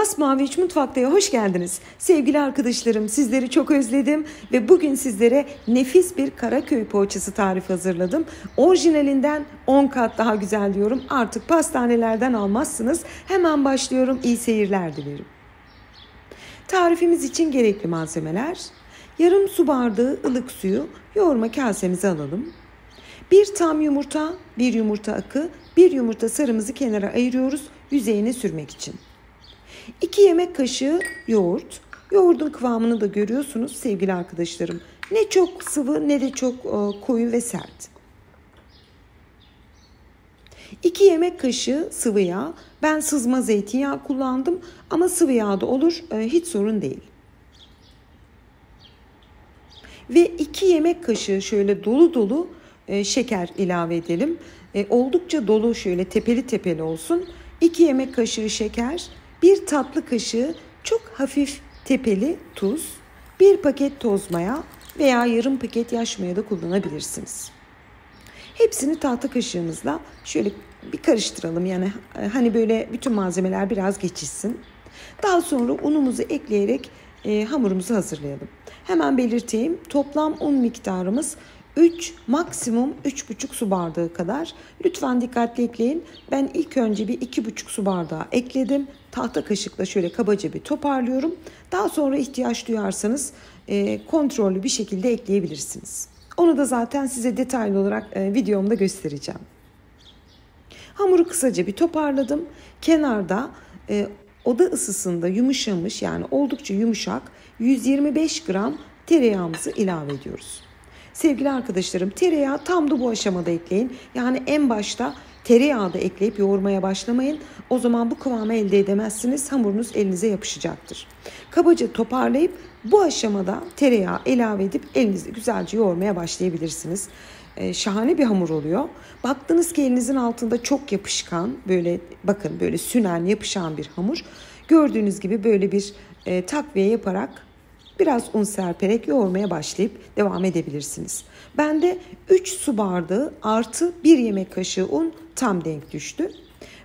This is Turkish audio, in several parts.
Masmavi 3 Mutfakta'ya hoş geldiniz. Sevgili arkadaşlarım, sizleri çok özledim ve bugün sizlere nefis bir Karaköy poğaçası tarifi hazırladım. Orijinalinden 10 kat daha güzel diyorum. Artık pastanelerden almazsınız. Hemen başlıyorum. İyi seyirler dilerim. Tarifimiz için gerekli malzemeler: yarım su bardağı ılık suyu yoğurma kasemize alalım. Bir tam yumurta, bir yumurta akı, bir yumurta sarımızı kenara ayırıyoruz yüzeyine sürmek için. 2 yemek kaşığı yoğurt. Yoğurdun kıvamını da görüyorsunuz sevgili arkadaşlarım. Ne çok sıvı ne de çok koyu ve sert. 2 yemek kaşığı sıvı yağ. Ben sızma zeytinyağı kullandım ama sıvı yağ da olur, hiç sorun değil. Ve 2 yemek kaşığı şöyle dolu dolu şeker ilave edelim. Oldukça dolu, şöyle tepeli tepeli olsun. 2 yemek kaşığı şeker, 1 tatlı kaşığı çok hafif tepeli tuz, 1 paket toz maya veya yarım paket yaş maya da kullanabilirsiniz. Hepsini tahta kaşığımızla şöyle bir karıştıralım. Yani hani böyle bütün malzemeler biraz geçişsin. Daha sonra unumuzu ekleyerek hamurumuzu hazırlayalım. Hemen belirteyim. Toplam un miktarımız 3, maksimum 3,5 su bardağı kadar. Lütfen dikkatli ekleyin. Ben ilk önce bir 2,5 su bardağı ekledim. Tahta kaşıkla şöyle kabaca bir toparlıyorum. Daha sonra ihtiyaç duyarsanız kontrollü bir şekilde ekleyebilirsiniz. Onu da zaten size detaylı olarak videomda göstereceğim. Hamuru kısaca bir toparladım. Kenarda oda ısısında yumuşamış, yani oldukça yumuşak 125 gram tereyağımızı ilave ediyoruz. Sevgili arkadaşlarım, tereyağı tam da bu aşamada ekleyin. Yani en başta tereyağı da ekleyip yoğurmaya başlamayın. O zaman bu kıvamı elde edemezsiniz. Hamurunuz elinize yapışacaktır. Kabaca toparlayıp bu aşamada tereyağı ilave edip elinizle güzelce yoğurmaya başlayabilirsiniz. Şahane bir hamur oluyor. Baktınız ki elinizin altında çok yapışkan, böyle bakın böyle sünen, yapışan bir hamur. Gördüğünüz gibi böyle bir takviye yaparak biraz un serperek yoğurmaya başlayıp devam edebilirsiniz. Bende 3 su bardağı artı 1 yemek kaşığı un tam denk düştü.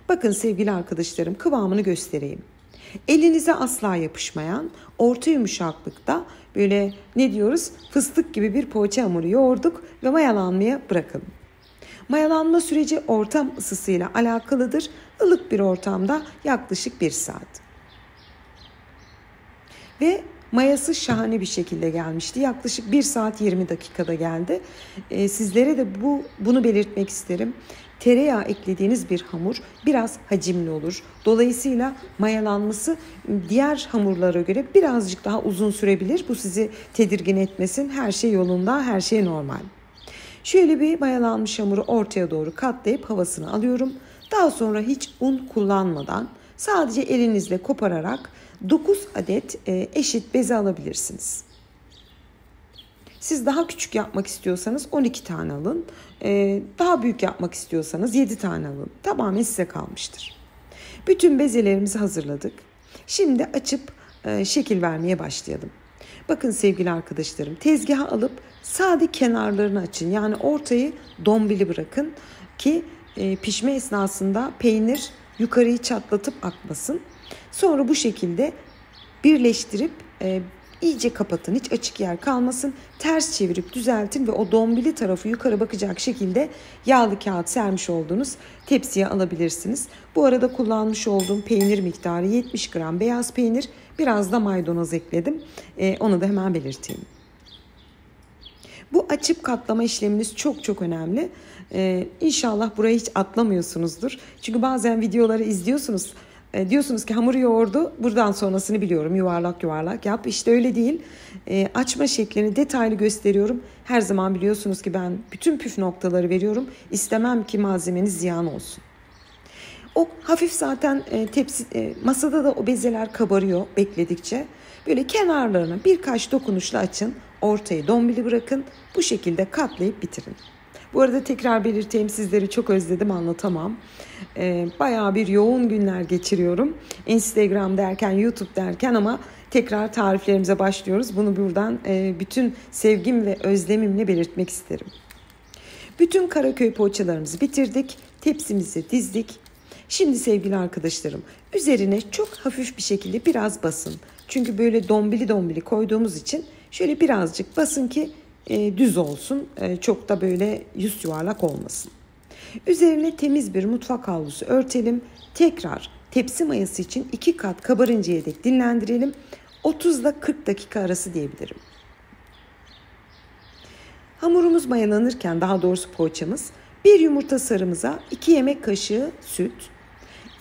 Bakın sevgili arkadaşlarım, kıvamını göstereyim. Elinize asla yapışmayan, orta yumuşaklıkta, böyle ne diyoruz, fıstık gibi bir poğaça hamuru yoğurduk ve mayalanmaya bırakalım. Mayalanma süreci ortam ısısıyla alakalıdır. Ilık bir ortamda yaklaşık 1 saat. Ve mayası şahane bir şekilde gelmişti. Yaklaşık 1 saat 20 dakikada geldi. Sizlere de bunu belirtmek isterim. Tereyağı eklediğiniz bir hamur biraz hacimli olur. Dolayısıyla mayalanması diğer hamurlara göre birazcık daha uzun sürebilir. Bu sizi tedirgin etmesin. Her şey yolunda, her şey normal. Şöyle bir mayalanmış hamuru ortaya doğru katlayıp havasını alıyorum. Daha sonra hiç un kullanmadan sadece elinizle kopararak 9 adet eşit beze alabilirsiniz. Siz daha küçük yapmak istiyorsanız 12 tane alın. Daha büyük yapmak istiyorsanız 7 tane alın. Tamamen size kalmıştır. Bütün bezelerimizi hazırladık. Şimdi açıp şekil vermeye başlayalım. Bakın sevgili arkadaşlarım, tezgaha alıp sade kenarlarını açın. Yani ortayı dombili bırakın ki pişme esnasında peynir yukarıyı çatlatıp akmasın. Sonra bu şekilde birleştirip iyice kapatın. Hiç açık yer kalmasın. Ters çevirip düzeltin ve o dombili tarafı yukarı bakacak şekilde yağlı kağıt sermiş olduğunuz tepsiye alabilirsiniz. Bu arada kullanmış olduğum peynir miktarı 70 gram beyaz peynir. Biraz da maydanoz ekledim. Onu da hemen belirteyim. Bu açıp katlama işleminiz çok çok önemli. İnşallah burayı hiç atlamıyorsunuzdur. Çünkü bazen videoları izliyorsunuz. Diyorsunuz ki hamur yoğurdu, buradan sonrasını biliyorum, yuvarlak yuvarlak yap. İşte öyle değil. Açma şeklini detaylı gösteriyorum. Her zaman biliyorsunuz ki ben bütün püf noktaları veriyorum. İstemem ki malzemeniz ziyan olsun. O hafif zaten masada da o bezeler kabarıyor bekledikçe. Böyle kenarlarını birkaç dokunuşla açın. Ortayı dombili bırakın. Bu şekilde katlayıp bitirin. Bu arada tekrar belirteyim, sizleri çok özledim, anlatamam. Bayağı bir yoğun günler geçiriyorum. Instagram derken, YouTube derken ama tekrar tariflerimize başlıyoruz. Bunu buradan bütün sevgim ve özlemimle belirtmek isterim. Bütün Karaköy poğaçalarımızı bitirdik. Tepsimizi dizdik. Şimdi sevgili arkadaşlarım, üzerine çok hafif bir şekilde biraz basın. Çünkü böyle dombili dombili koyduğumuz için şöyle birazcık basın ki düz olsun. Çok da böyle yüz yuvarlak olmasın. Üzerine temiz bir mutfak havlusu örtelim. Tekrar tepsi mayası için 2 kat kabarıncaya dek dinlendirelim. 30 ile 40 dakika arası diyebilirim. Hamurumuz mayalanırken, daha doğrusu poğaçamız, bir yumurta sarımıza 2 yemek kaşığı süt.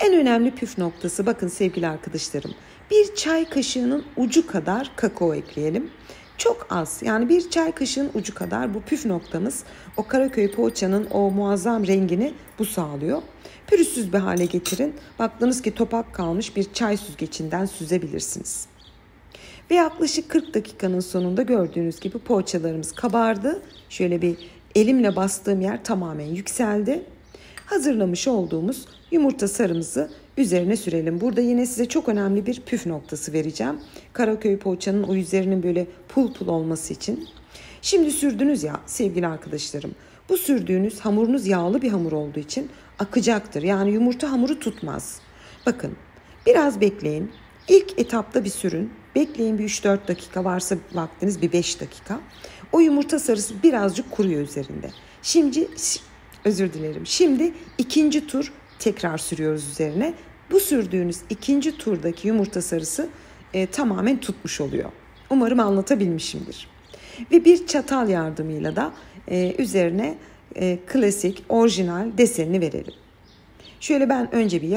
En önemli püf noktası, bakın sevgili arkadaşlarım, bir çay kaşığının ucu kadar kakao ekleyelim. Çok az, yani bir çay kaşığının ucu kadar, bu püf noktamız. O Karaköy poğaçanın o muazzam rengini bu sağlıyor. Pürüzsüz bir hale getirin. Baktınız ki topak kalmış, bir çay süzgecinden süzebilirsiniz. Ve yaklaşık 40 dakikanın sonunda gördüğünüz gibi poğaçalarımız kabardı. Şöyle bir elimle bastığım yer tamamen yükseldi. Hazırlamış olduğumuz yumurta sarımızı üzerine sürelim. Burada yine size çok önemli bir püf noktası vereceğim. Karaköy poğaçanın o yüzlerinin böyle pul pul olması için. Şimdi sürdünüz ya sevgili arkadaşlarım. Bu sürdüğünüz hamurunuz yağlı bir hamur olduğu için akacaktır. Yani yumurta hamuru tutmaz. Bakın, biraz bekleyin. İlk etapta bir sürün. Bekleyin bir 3-4 dakika, varsa vaktiniz bir 5 dakika. O yumurta sarısı birazcık kuruyor üzerinde. Şimdi ikinci tur tekrar sürüyoruz üzerine. Bu sürdüğünüz ikinci turdaki yumurta sarısı tamamen tutmuş oluyor. Umarım anlatabilmişimdir. Ve bir çatal yardımıyla da üzerine klasik, orijinal desenini verelim. Şöyle ben önce bir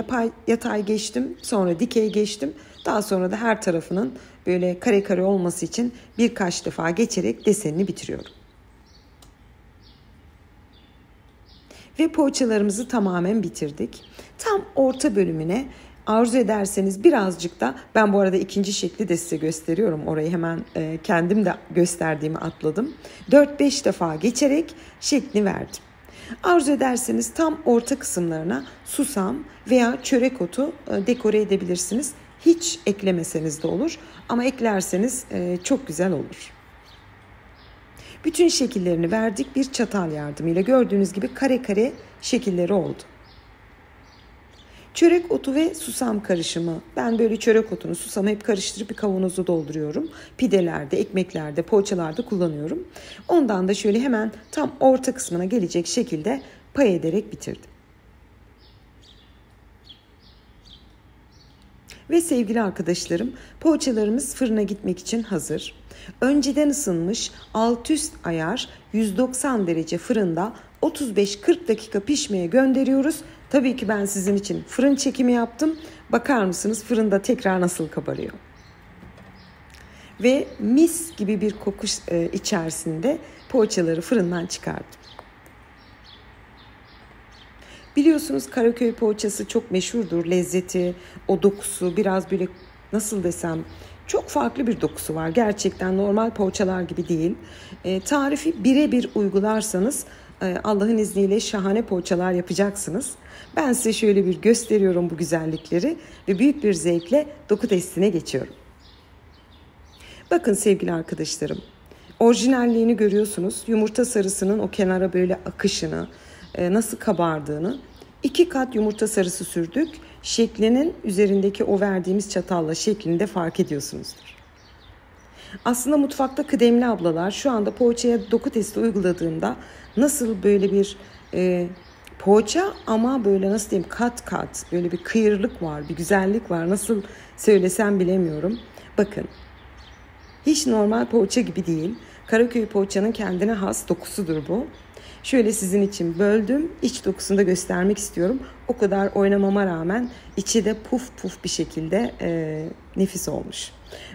yatay geçtim, sonra dikey geçtim. Daha sonra da her tarafının böyle kare kare olması için birkaç defa geçerek desenini bitiriyorum. Ve poğaçalarımızı tamamen bitirdik. Tam orta bölümüne arzu ederseniz birazcık da, ben bu arada ikinci şekli de size gösteriyorum. Orayı hemen kendim de gösterdiğimi atladım. 4-5 defa geçerek şeklini verdim. Arzu ederseniz tam orta kısımlarına susam veya çörek otu dekore edebilirsiniz. Hiç eklemeseniz de olur ama eklerseniz çok güzel olur. Bütün şekillerini verdik bir çatal yardımıyla. Gördüğünüz gibi kare kare şekilleri oldu. Çörek otu ve susam karışımı. Ben böyle çörek otunu, susamı hep karıştırıp bir kavanoza dolduruyorum. Pidelerde, ekmeklerde, poğaçalarda kullanıyorum. Ondan da şöyle hemen tam orta kısmına gelecek şekilde pay ederek bitirdim. Ve sevgili arkadaşlarım, poğaçalarımız fırına gitmek için hazır. Önceden ısınmış alt üst ayar 190 derece fırında 35-40 dakika pişmeye gönderiyoruz. Tabii ki ben sizin için fırın çekimi yaptım. Bakar mısınız fırında tekrar nasıl kabarıyor? Ve mis gibi bir koku içerisinde poğaçaları fırından çıkardım. Biliyorsunuz Karaköy poğaçası çok meşhurdur. Lezzeti, o dokusu biraz böyle, nasıl desem, çok farklı bir dokusu var. Gerçekten normal poğaçalar gibi değil. Tarifi birebir uygularsanız Allah'ın izniyle şahane poğaçalar yapacaksınız. Ben size şöyle bir gösteriyorum bu güzellikleri ve büyük bir zevkle doku testine geçiyorum. Bakın sevgili arkadaşlarım, orijinalliğini görüyorsunuz. Yumurta sarısının o kenara böyle akışını, nasıl kabardığını. 2 kat yumurta sarısı sürdük. Şeklinin üzerindeki o verdiğimiz çatalla şeklini de fark ediyorsunuzdur. Aslında mutfakta kıdemli ablalar şu anda poğaçaya doku testi uyguladığımda nasıl böyle bir poğaça ama böyle, nasıl diyeyim, kat kat böyle bir kıyırlık var, bir güzellik var. Nasıl söylesem bilemiyorum. Bakın, hiç normal poğaça gibi değil. Karaköy poğaçanın kendine has dokusudur bu. Şöyle sizin için böldüm. İç dokusunu da göstermek istiyorum. O kadar oynamama rağmen içi de puf puf bir şekilde nefis olmuş.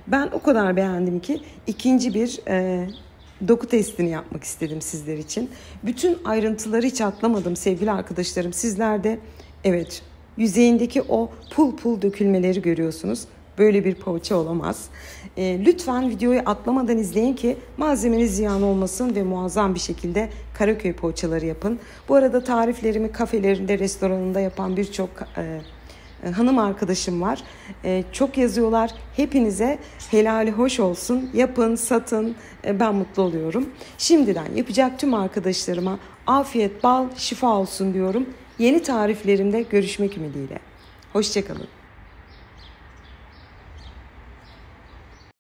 Ben o kadar beğendim ki ikinci bir doku testini yapmak istedim sizler için. Bütün ayrıntıları hiç atlamadım sevgili arkadaşlarım. Sizler de evet, yüzeyindeki o pul pul dökülmeleri görüyorsunuz. Böyle bir poğaça olamaz. Lütfen videoyu atlamadan izleyin ki malzemeniz ziyan olmasın ve muazzam bir şekilde Karaköy poğaçaları yapın. Bu arada tariflerimi kafelerinde, restoranında yapan birçok hanım arkadaşım var. Çok yazıyorlar. Hepinize helali hoş olsun. Yapın, satın. Ben mutlu oluyorum. Şimdiden yapacak tüm arkadaşlarıma afiyet, bal, şifa olsun diyorum. Yeni tariflerimde görüşmek ümidiyle. Hoşça kalın.